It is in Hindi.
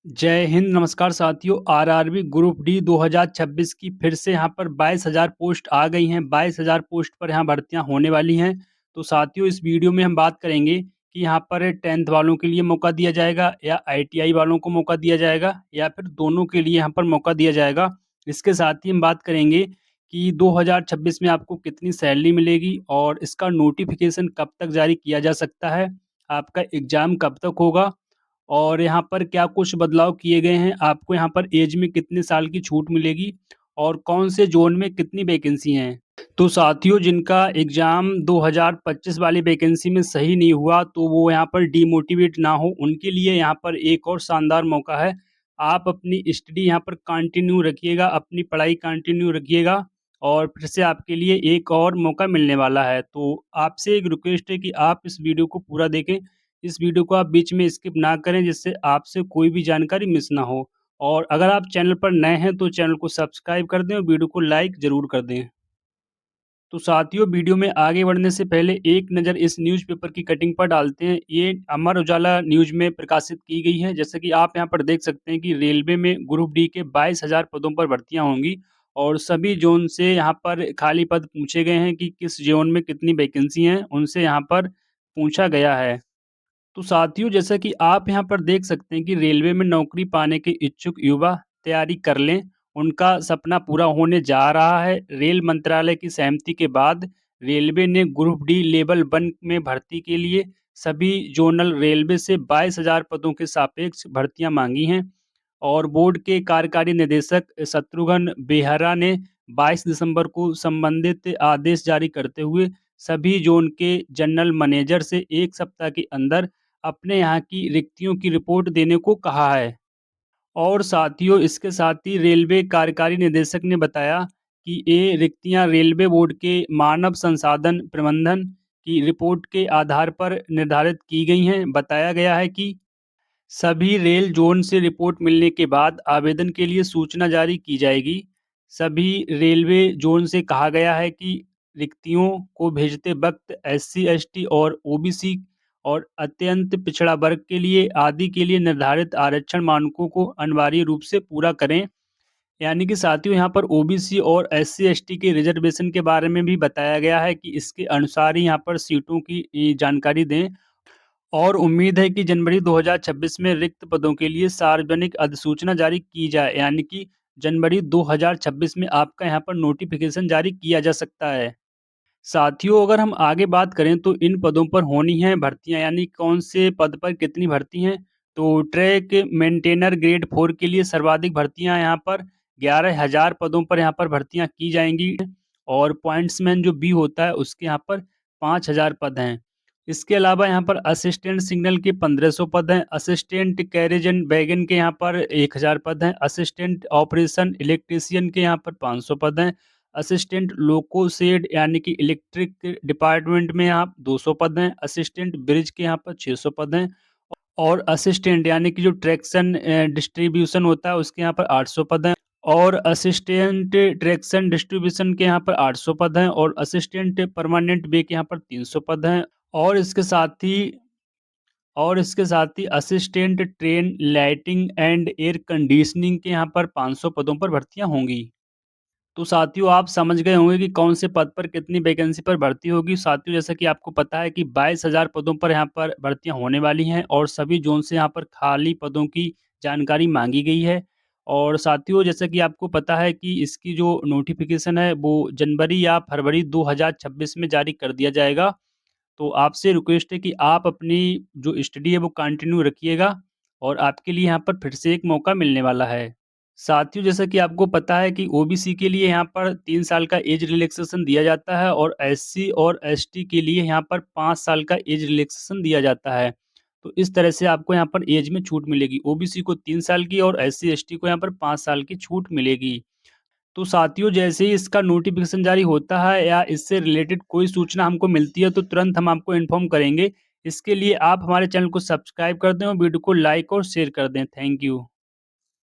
जय हिंद, नमस्कार साथियों। आरआरबी ग्रुप डी 2026 की फिर से यहाँ पर 22,000 पोस्ट आ गई हैं। 22,000 पोस्ट पर यहाँ भर्तियाँ होने वाली हैं। तो साथियों, इस वीडियो में हम बात करेंगे कि यहाँ पर 10th वालों के लिए मौका दिया जाएगा या आईटीआई वालों को मौका दिया जाएगा या फिर दोनों के लिए यहाँ पर मौका दिया जाएगा। इसके साथ ही हम बात करेंगे कि 2026 में आपको कितनी सैलरी मिलेगी और इसका नोटिफिकेशन कब तक जारी किया जा सकता है, आपका एग्ज़ाम कब तक होगा और यहाँ पर क्या कुछ बदलाव किए गए हैं, आपको यहाँ पर ऐज में कितने साल की छूट मिलेगी और कौन से ज़ोन में कितनी वैकेंसी हैं। तो साथियों, जिनका एग्ज़ाम 2025 वाली वैकेंसी में सही नहीं हुआ, तो वो यहाँ पर डिमोटिवेट ना हो, उनके लिए यहाँ पर एक और शानदार मौका है। आप अपनी स्टडी यहाँ पर कंटिन्यू रखिएगा, अपनी पढ़ाई कंटिन्यू रखिएगा और फिर से आपके लिए एक और मौका मिलने वाला है। तो आपसे एक रिक्वेस्ट है कि आप इस वीडियो को पूरा देखें। इस वीडियो को आप बीच में स्किप ना करें, जिससे आपसे कोई भी जानकारी मिस ना हो। और अगर आप चैनल पर नए हैं तो चैनल को सब्सक्राइब कर दें और वीडियो को लाइक ज़रूर कर दें। तो साथियों, वीडियो में आगे बढ़ने से पहले एक नज़र इस न्यूज़पेपर की कटिंग पर डालते हैं। ये अमर उजाला न्यूज़ में प्रकाशित की गई है। जैसे कि आप यहाँ पर देख सकते हैं कि रेलवे में ग्रुप डी के 22,000 पदों पर भर्तियाँ होंगी और सभी ज़ोन से यहाँ पर खाली पद पूछे गए हैं कि किस ज़ोन में कितनी वैकेंसी हैं, उनसे यहाँ पर पूछा गया है। तो साथियों, जैसा कि आप यहाँ पर देख सकते हैं कि रेलवे में नौकरी पाने के इच्छुक युवा तैयारी कर लें, उनका सपना पूरा होने जा रहा है। रेल मंत्रालय की सहमति के बाद रेलवे ने ग्रुप डी लेवल 1 में भर्ती के लिए सभी जोनल रेलवे से 22,000 पदों के सापेक्ष भर्तियां मांगी हैं और बोर्ड के कार्यकारी निदेशक शत्रुघ्न बेहरा ने 22 दिसंबर को संबंधित आदेश जारी करते हुए सभी जोन के जनरल मैनेजर से 1 सप्ताह के अंदर अपने यहाँ की रिक्तियों की रिपोर्ट देने को कहा है। और साथियों, इसके साथ ही रेलवे कार्यकारी निदेशक ने बताया कि ये रिक्तियां रेलवे बोर्ड के मानव संसाधन प्रबंधन की रिपोर्ट के आधार पर निर्धारित की गई हैं। बताया गया है कि सभी रेल जोन से रिपोर्ट मिलने के बाद आवेदन के लिए सूचना जारी की जाएगी। सभी रेलवे जोन से कहा गया है कि रिक्तियों को भेजते वक्त एससी, एसटी और ओबीसी और अत्यंत पिछड़ा वर्ग के लिए आदि के लिए निर्धारित आरक्षण मानकों को अनिवार्य रूप से पूरा करें। यानी कि साथियों, यहाँ पर ओबीसी और एससी, एसटी के रिजर्वेशन के बारे में भी बताया गया है कि इसके अनुसार ही यहाँ पर सीटों की जानकारी दें। और उम्मीद है कि जनवरी 2026 में रिक्त पदों के लिए सार्वजनिक अधिसूचना जारी की जाए, यानी कि जनवरी 2026 में आपका यहाँ पर नोटिफिकेशन जारी किया जा सकता है। साथियों, अगर हम आगे बात करें तो इन पदों पर होनी है भर्तियां, यानी कौन से पद पर कितनी भर्ती हैं। तो ट्रैक मेंटेनर ग्रेड 4 के लिए सर्वाधिक भर्तियां यहाँ पर 11,000 पदों पर यहाँ पर भर्तियां की जाएंगी और पॉइंट्समैन जो बी होता है उसके यहाँ पर 5,000 पद हैं। इसके अलावा यहाँ पर असिस्टेंट सिग्नल के 1,500 पद हैं। असिस्टेंट कैरेज एंड वैगन के यहाँ पर 1,000 पद हैं। असिस्टेंट ऑपरेशन इलेक्ट्रीशियन के यहाँ पर 500 पद हैं। असिस्टेंट लोको शेड यानी कि इलेक्ट्रिक डिपार्टमेंट में यहाँ 200 पद हैं। असिस्टेंट ब्रिज के यहाँ पर 600 पद हैं और असिस्टेंट यानी कि जो ट्रैक्शन डिस्ट्रीब्यूशन होता है उसके यहाँ पर 800 पद हैं और असिस्टेंट ट्रैक्शन डिस्ट्रीब्यूशन के यहाँ पर 800 पद हैं और असिस्टेंट परमानेंट वे के यहाँ पर 300 पद हैं और इसके साथ ही assistant train lighting and air conditioning के यहाँ पर 500 पदों पर भर्तियां होंगी। तो साथियों, आप समझ गए होंगे कि कौन से पद पर कितनी वैकेंसी पर भर्ती होगी। साथियों, जैसा कि आपको पता है कि 22,000 पदों पर यहाँ पर भर्तियां होने वाली हैं और सभी जोन से यहाँ पर खाली पदों की जानकारी मांगी गई है। और साथियों, जैसा कि आपको पता है कि इसकी जो नोटिफिकेशन है वो जनवरी या फरवरी 2026 में जारी कर दिया जाएगा। तो आपसे रिक्वेस्ट है कि आप अपनी जो स्टडी है वो कंटिन्यू रखिएगा और आपके लिए यहाँ पर फिर से एक मौका मिलने वाला है। साथियों, जैसा कि आपको पता है कि ओबीसी के लिए यहाँ पर 3 साल का एज रिलैक्सेशन दिया जाता है और एससी और एसटी के लिए यहाँ पर 5 साल का एज रिलैक्सेशन दिया जाता है। तो इस तरह से आपको यहाँ पर एज में छूट मिलेगी। ओबीसी को 3 साल की और एससी एसटी को यहाँ पर 5 साल की छूट मिलेगी। तो साथियों, जैसे ही इसका नोटिफिकेशन जारी होता है या इससे रिलेटेड कोई सूचना हमको मिलती है तो तुरंत हम आपको इन्फॉर्म करेंगे। इसके लिए आप हमारे चैनल को सब्सक्राइब कर दें और वीडियो को लाइक और शेयर कर दें। Thank you.